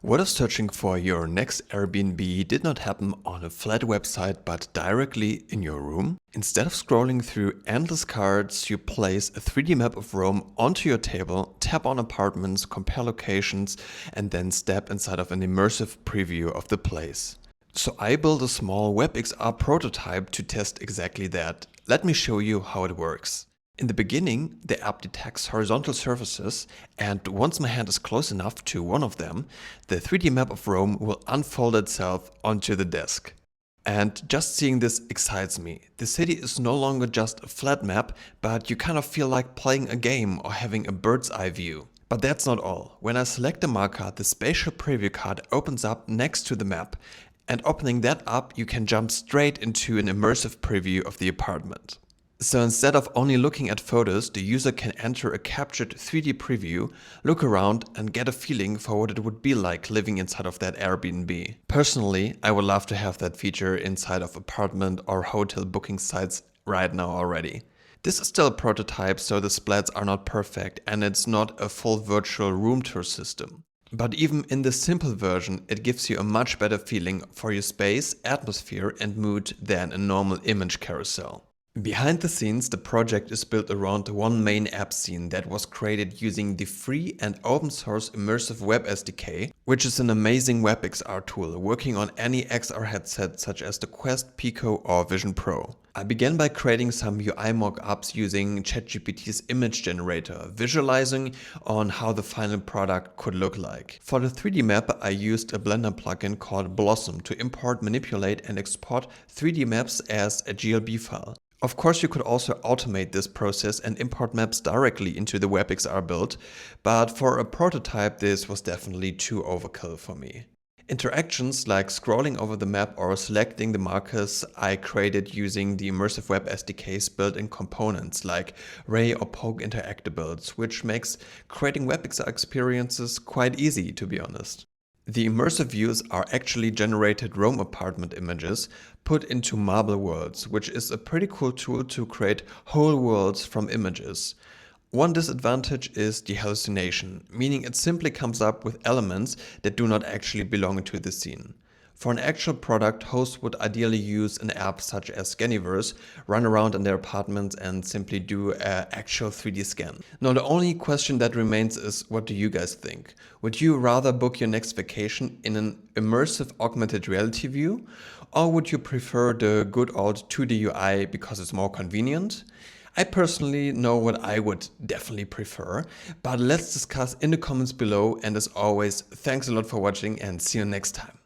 What if searching for your next Airbnb did not happen on a flat website but directly in your room? Instead of scrolling through endless cards, you place a 3D map of Rome onto your table, tap on apartments, compare locations, and then step inside of an immersive preview of the place. So I built a small WebXR prototype to test exactly that. Let me show you how it works. In the beginning, the app detects horizontal surfaces, and once my hand is close enough to one of them, the 3D map of Rome will unfold itself onto the desk. And just seeing this excites me. The city is no longer just a flat map, but you kind of feel like playing a game or having a bird's eye view. But that's not all. When I select a marker, the spatial preview card opens up next to the map, and opening that up, you can jump straight into an immersive preview of the apartment. So instead of only looking at photos, the user can enter a captured 3D preview, look around and get a feeling for what it would be like living inside of that Airbnb. Personally, I would love to have that feature inside of apartment or hotel booking sites right now already. This is still a prototype, so the splats are not perfect and it's not a full virtual room tour system. But even in the simple version, it gives you a much better feeling for your space, atmosphere and mood than a normal image carousel. Behind the scenes, the project is built around one main app scene that was created using the free and open source Immersive Web SDK, which is an amazing WebXR tool working on any XR headset such as the Quest, Pico or Vision Pro. I began by creating some UI mock-ups using ChatGPT's image generator, visualizing on how the final product could look like. For the 3D map, I used a Blender plugin called Blosm to import, manipulate and export 3D maps as a GLB file. Of course, you could also automate this process and import maps directly into the WebXR build, but for a prototype this was definitely too overkill for me. Interactions like scrolling over the map or selecting the markers I created using the Immersive Web SDK's built-in components like ray or poke interactables, which makes creating WebXR experiences quite easy, to be honest. The immersive views are actually generated Rome apartment images put into marble worlds, which is a pretty cool tool to create whole worlds from images. One disadvantage is the hallucination, meaning it simply comes up with elements that do not actually belong to the scene. For an actual product, hosts would ideally use an app such as Scaniverse, run around in their apartments and simply do an actual 3D scan. Now the only question that remains is, what do you guys think? Would you rather book your next vacation in an immersive augmented reality view? Or would you prefer the good old 2D UI because it's more convenient? I personally know what I would definitely prefer, but let's discuss in the comments below, and as always, thanks a lot for watching and see you next time.